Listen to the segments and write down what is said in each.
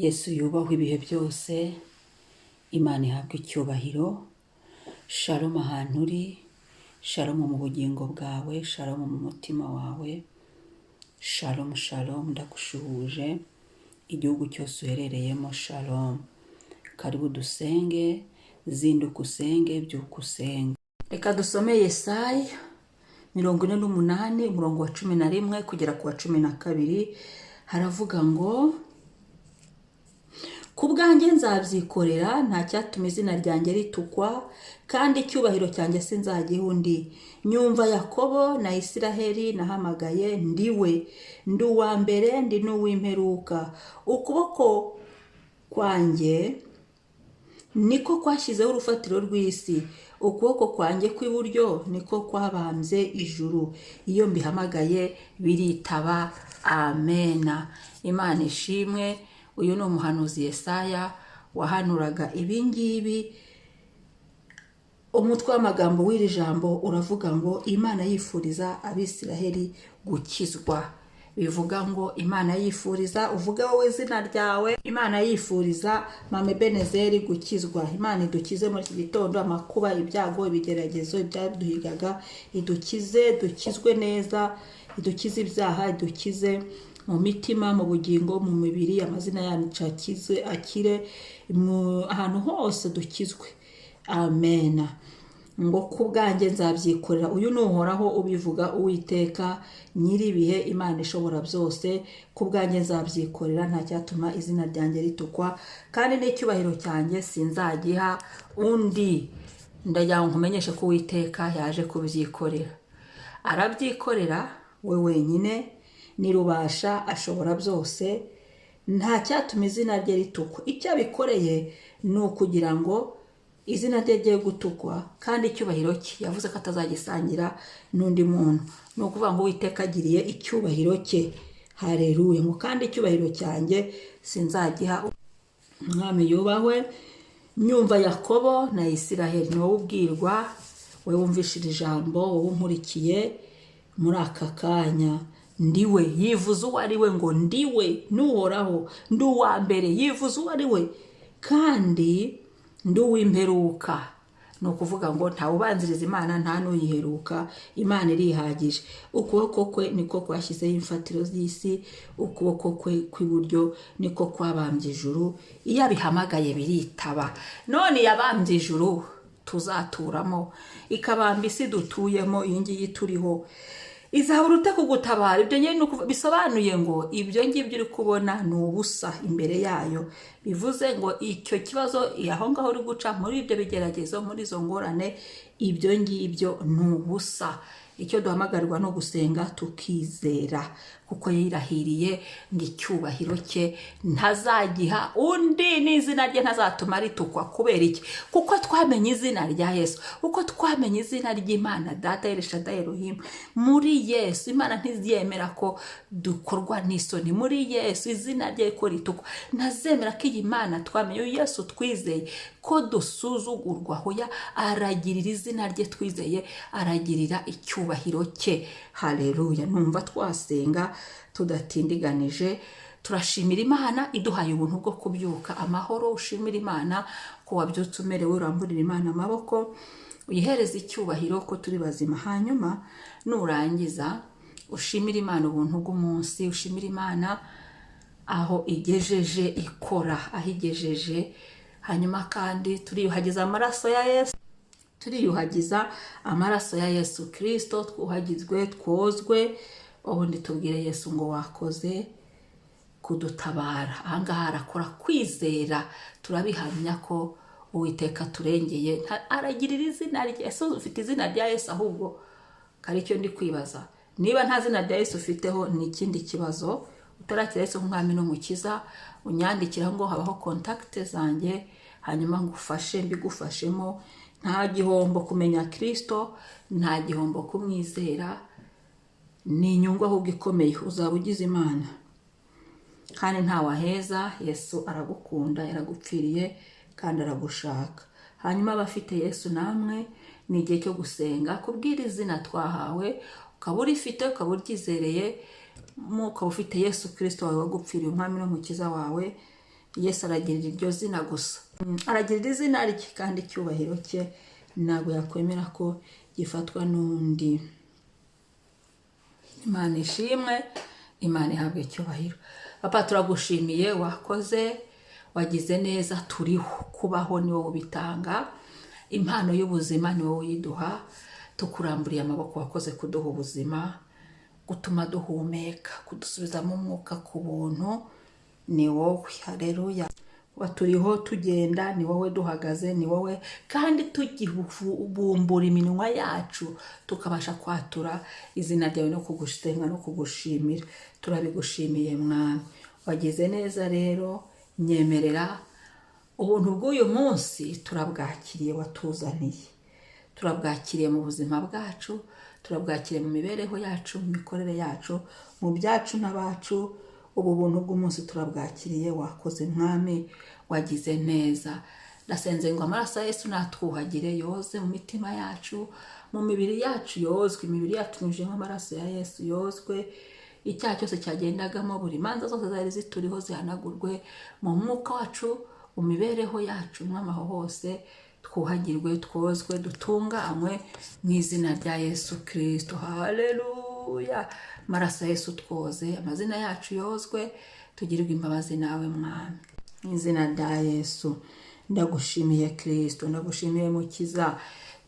Yesu yubahwe ibihe byose, Imana ihabwe icyubahiro. Shalom ahantu uri, shalom mu bugingo bwawe, shalom mu mutima wawe, shalom shalom. Ndagushuhuje igihugu cyose uherereyemo, shalom. Karibu dusenge, zinduka usenge, byuka usenge. Reka dusome Yesaya 48 umurongo wa 11 kugera ku wa 12. Haravuga ngo, ku bwanjye nzabyikorera, nta cyatuma izina ryanjye ritukwa, kandi icyubahiro cyanjye sinzagiha undi. Nyumva Yakobo na Isiraheli nahamagaye, ndiwe, ndi uwa mbere, ndi n'uw'imperuka. Ukuboko kwanjye niko kwashyizeho urufatiro rw'isi, ukuboko kwanjye kw'iburyo niko kwabambye ijuru. Iyo mbihamagaye biritaba. Amena. Imana ishimwe. Uyu ni umuhanuzi Yesaya wahanuraga ibingibi. Umutwe w'amagambo w'iri jambo uravuga ngo, Imana yifuriza Abisiraheli gukizwa. Bivuga ngo Imana yifuriza, uvuga wowe izina ryawe, Imana yifuriza Mame Benezeri gukizwa. Imana idukize muri iki gitondo amakuba, ibyago, ibigeragezo, ibyaduhigaga, idukize, dukizwe neza, idukize ibyaha, idukize mu mitima, mu bugingo, mu mibiri, amazina yacu akizwe, akire ahantu hose dukizwe. Amena. Ngo ku bwanjye nzabyikorera. Uyu ni Uhoraho ubivuga, Uwiteka Nyiribihe, Imana ishobora byose. Ku bwanjye nzabyikorera, nta cyatuma izina ryanjye ritukwa, kandi n'icyubahiro cyanjye sinzagiha undi. Ndagira ngo nkumenyeshe ko Uwiteka yaje kubyikorera. Arabyikorera we wenyine, nirubasha, ashobora byose, nta cyatuma izina rye ritukwa. Icyo abikoreye ni ukugira ngo izina rye rye gutukwa, kandi icyubahiro cye yavuze ko atazagisangira n'undi muntu. Ni ukuvuga ngo Uwiteka agiriye icyubahiro cye. Haleluya. Ngo kandi icyubahiro cyanjye sinzagiha. Umwami yubahwe. Nyumva Yakobo na Isiraheli. Ni wowe ubwirwa, wowe wumvishije ijambo, wowe unkurikiye muri aka kanya. Ndiwe, yivuze uwo ari we, ngo ndiwe n'Uhoraho, ndi uwa mbere, yivuze uwo ari we, kandi ndi uw'imperuka. Ni ukuvuga ngo nta ubanziriza Imana, nta n'uyiheruka. Imana irihagije. Ukuboko kwe niko kwashyizeho imfatiro z'isi, ukuboko kwe kw'iburyo niko kwabambye ijuru. Iyo abihamagaye biritaba. None yabambye ijuru tuzaturamo, ikabamba isi dutuyemo, iyi ngiyi turiho, izahora ute kugutabara. Ibyo nyine bisobanuye ngo ibyo ngibyo uri kubona ni ubusa imbere yayo. Bivuze ngo icyo kibazo aho ngaho uri guca, muri ibyo bigeragezo, muri izo ngorane, ibyo ngibyo ni ubusa. Icyo duhamagarwa no gusenga tukizera, kuko yirahiriye ngo icyubahiro cye ntazagiha undi, n'izina rye ntazatuma ritukwa. Kubera iki? Kuko twamenye izina rya Yesu, kuko twamenye izina ry'Imana Data El Shaddai Elohim. Muri Yesu Imana ntiziyemera ko dukorwa n'isoni. Muri Yesu izina rye ko ritukwa. Ntazemera ko iyi Mana twamenye, uyu Yesu twizeye, ko dusuzugurwa. Hoya, aragirira izina rye twizeye, aragirira icyubahiro cye. Haleluya. Numva twasenga tudatindiganije. Turashimira Imana iduhaye ubuntu bwo kubyuka amahoro. Ushimira Imana ko wabyutse umerewe, uramburira Imana amaboko, uyihereza icyubahiro ko turi bazima. Hanyuma nurangiza ushimira Imana ubuntu bw'umunsi, ushimira Imana aho igejeje, ikora aho igejeje. Hanyuma kandi turiyuhagiza amaraso ya Yesu, turiyuhagiza amaraso ya Yesu Kristo, twuhagizwe, twozwe, ubundi tubwire Yesu ngo wakoze kudutabara. Ahangaha harakora kwizera. Turabihamya ko Uwiteka turengeye, aragirira izina rye. Ese ufite izina rya Yesu? Ahubwo kari cyo ndi kwibaza, niba nta zina rya Yesu ufiteho, ni ikindi kibazo. Utarakira Yesu nk'umwami n'umukiza, unyandikira ngo habaho kontakte zanjye, hanyuma ngufashe, mbigufashemo. Nta gihombo kumenya Kristo, nta gihombo kumwizera, ni inyungu ahubwo ikomeye. Uzaba ugize Imana kandi nta waheza. Yesu aragukunda, yaragupfiriye kandi aragushaka. Hanyuma abafite Yesu namwe, ni igihe cyo gusenga, kubwira izina twahawe, ukaba urifite, ukaba uryizereye, ukaba ufite Yesu Kristo wawe wagupfiriye, umwami n'umukiza wawe. Yesu aragirira iryo zina gusa, aragirira izina rye, kandi icyubahiro cye ntabwo yakwemera ko gifatwa n'undi. Imana ishimwe, Imana ihabwe icyubahiro. Papa turagushimiye, wakoze, wagize neza, turiho. Kubaho ni wowe ubitanga, impano y'ubuzima ni wowe uyiduha. Tukuramburiye amaboko, wakoze kuduha ubuzima, gutuma duhumeka, kudusubizamo umwuka ku buntu, ni wowe. Haleluya. Turiho tugenda, ni wowe duhagaze, ni wowe, kandi tugibumbura iminwa yacu tukabasha kwatura izina ryawe no kugusenga no kugushimira. Turabigushimiye mwami, wagize neza. Rero nyemerera ubuntu bw'uyu munsi turabwakiriye, watuzaniye, turabwakiriye mu buzima bwacu, turabwakiriye mu mibereho yacu, mu mikorere yacu, mu byacu n'abacu. Ubu buntu bw'umunsi turabwakiriye, wakoze mwami, wagize neza. Ndasenze ngo amaraso ya Yesu natwuhagire, yoze mu mitima yacu, mu mibiri yacu yozwe, imibiri yacu nyujemo amaraso ya Yesu yozwe, icyaha cyose cyagendagamo, buri manza zose zari zituriho zihanagurwe mu mwuka wacu, mu mibereho yacu, mwamaho hose twuhagirwe, twozwe, dutunganywe mu izina rya Yesu Kristo. Haleluya. Maraso ya Yesu twoze, amazina yacu yozwe, tugirirwe imbabazi nawe mwami, mu izina rya Yesu. Ndagushimiye Kristo, ndagushimiye Mukiza.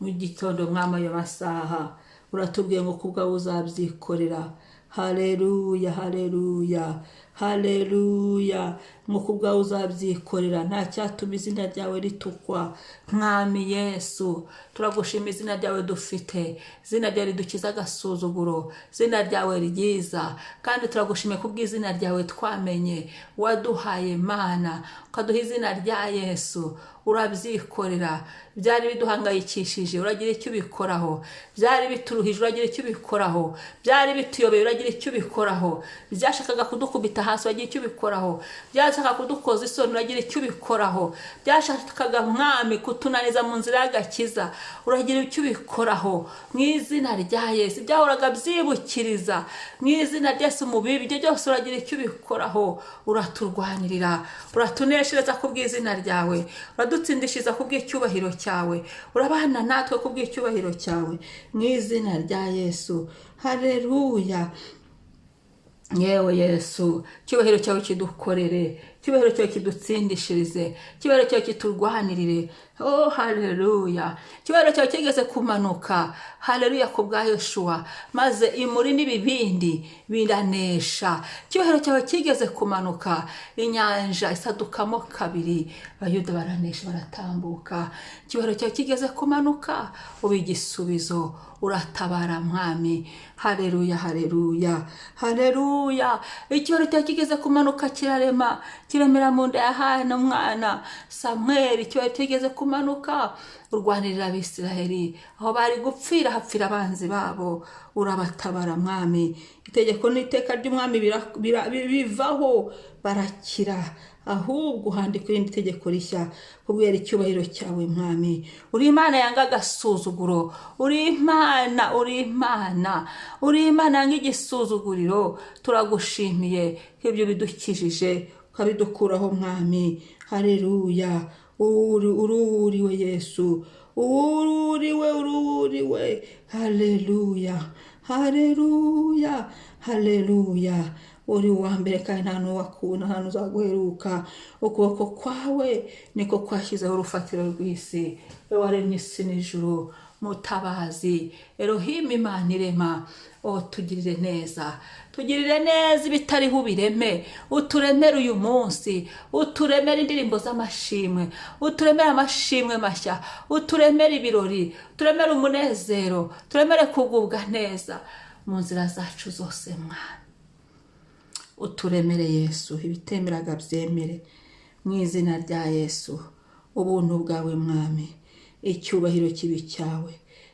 Mu gitondo mwama ayo masaha uratubwiye ngo kubwawe uzabyikorera. Haleluya, haleluya, haleluya. Ngo kubwawe uzabyikorera, nta cyatuma izina ryawe ritukwa. Mwami Yesu, turagushima izina ryawe dufite, izina ryawe ridukiza agasuzuguro, izina ryawe ryiza, kandi turagushimiye kubw'izina ryawe twamenye, waduhaye Mana, ukaduha izina rya Yesu. Urabyikorera, byari biduhangayikishije, uragira icyo ubikoraho. Byari bituruhije, uragira icyo ubikoraho. Byari bituyobeye, uragira icyo ubikoraho. Byashakaga kudukubita hasi, uragira icyo ubikoraho. Byashakaga kudukoza isoni, uragira icyo ubikoraho. Byashakaga mwami kutunaniza mu nzira y'agakiza, uragira icyo ubikoraho. Mu izina rya Yesu, byahoraga byibukiriza, mu izina rya Yesu, mu bibi, ibyo byose uragira icyo ubikoraho. Uraturwanirira, uratuneshereza kubw'izina ryawe, uradutsindishiriza kubw'icyubahiro cyawe, urabana natwe kubw'icyubahiro cyawe, mu izina rya Yesu. Haleluya. Yewe Yesu, icyubahiro cyawe kidukorere, icyubahiro cyawe kidutsindishirize, icyubahiro cyawe kiturwanirire. Oh haleluya. Icyubahiro cyawe kigeze kumanuka, haleluya, ku bwa Yoshua, maze imuri n'ibibindi biranesha. Icyubahiro cyawe kigeze kumanuka, inyanja isadukamo kabiri, Abayuda baranesha baratambuka. Icyubahiro cyawe kigeze kumanuka, uba igisubizo, uratabara mwami. Haleluya, haleluya, haleluya. Icyubahiro cyawe kigeze kumanuka, kirarema, kiremera mu nda ya Hana umwana Samweli. Icyubahiro kigeze kumanuka, urwanirira Abisiraheli, aho bari gupfira hapfira abanzi babo, urabatabara mwami. Itegeko n'iteka ry'umwami bivaho, barakira, ahubwo handikwa irindi tegeko rishya kubwira icyubahiro cyawe mwami. Uri Imana yanga agasuzuguro, uri Imana, uri Imana, uri Imana yanga igisuzuguriro. Turagushimiye ibyo bidukijije, ukabidukuraho mwami. Haleluya. Ururiwe Yesu, ururiwe. Haleluya, haleluya, haleluya. Uri uwa mbere kandi nta n'uwakuna, nta n'uzaguheruka. Ukuboko kwawe niko kwashyizeho urufatiro rw'isi. Wewe waremye isi n'ijuru, mutabazi, Elohim, Imana irema. O tugirire neza, tugirire neza ibitariho ubireme. Uturemere uyu munsi, uturemere indirimbo z'amashimwe, uturemere amashimwe mashya, uturemere ibirori, uturemere umunezero, turemere kugubwa neza mu nzira zacu zose mwami. Uturemere Yesu, ibitemeraga byemere, mu izina rya Yesu. Ubuntu bwawe mwami, icyubahiro kibi cyawe,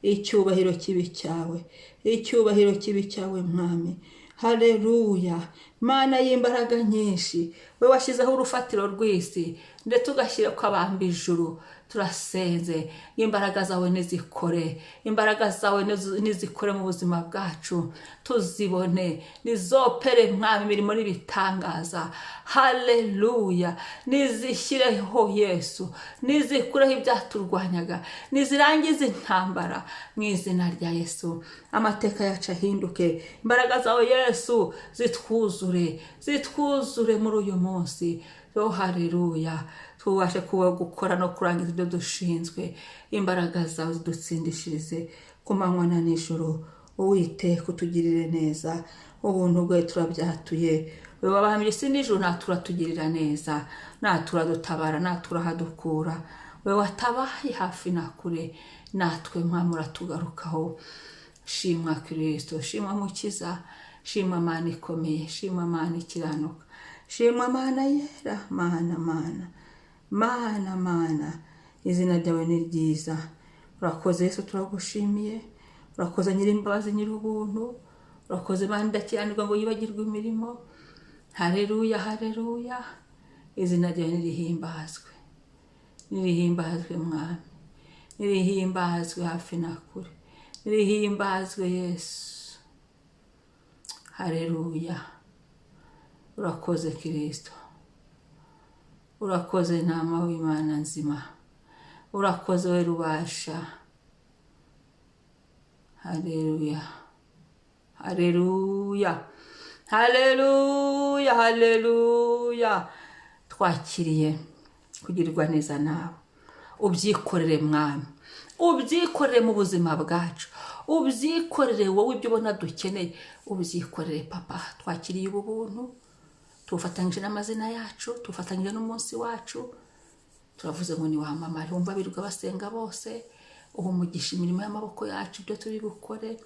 icyubahiro kibi cyawe, icyubahiro kibi cyawe mwami. Haleluya. Mana y'imbaraga nyinshi, we washyizeho urufatiro rw'isi ndetse ugashyira ko abamba ijuru. Turasenze imbaraga zawe nizikore, imbaraga zawe nizikore mu buzima bwacu, tuzibone, nizopere mwami imirimo n'ibitangaza. Haleluya. Nizishyireho Yesu, nizikureho ibyaturwanyaga, nizirangize intambara mu izina rya Yesu. Amateka yacu ahinduke, imbaraga zawe Yesu zitwuzure muri uyu munsi. Haleluya. Tubashe gukora no kurangiza ibyo dushinzwe. Imbaraga zawe zidutsindishirize ku manywa na nijoro. Uwiteka utugirire neza, ubuntu bwawe turabyatuye. Wewe wabahamye isi n'ijuru, natura tugirira neza, natura dutabara, natura hadukura. Wewe watabaye hafi na kure, natwe mwami uratugarukaho. Shimwa Kristo, shimwa Mukiza, shimwa Mana ikomeye, shimwa Mana ikiranuka, shimwa Mana yera. Mana, izina ryawe ni ryiza. Urakoze Yesu, turagushimiye. Urakoze Nyirimbabazi, Nyirubuntu. Urakoze Mana idakiranirwa ngo yibagirwe imirimo. Haleluya. Izina ryawe nirihimbazwe, nirihimbazwe mwami, nirihimbazwe hafi na kure, nirihimbazwe Yesu. Haleluya. Urakoze Kristo, urakoze Ntama w'Imana nzima, urakoze we rubasha. Haleluya. Twakiriye kugirirwa neza nawe. Ubyikorere mwami, ubyikorere mu buzima bwacu, ubyikorere wowe ibyo ubona dukeneye, ubyikorere Papa. Twakiriye ubu buntu, tufatanyije n'amazina yacu, tufatanyije n'umunsi wacu. Turavuze ngo ni wamamare. Wumva birirwa basenga bose, umugisha imirimo y'amaboko yacu, ibyo turi gukore.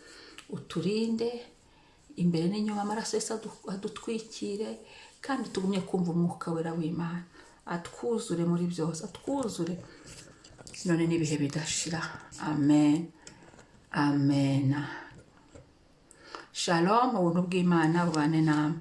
Uturinde imbere n'inyuma, amaraso Yesu adutwikire, kandi tugumye kumva umwuka wera w'Imana atwuzure muri byose, atwuzure none n'ibihe bidashira. Amen. Shalom. Ubuntu bw'Imana bubane namwe.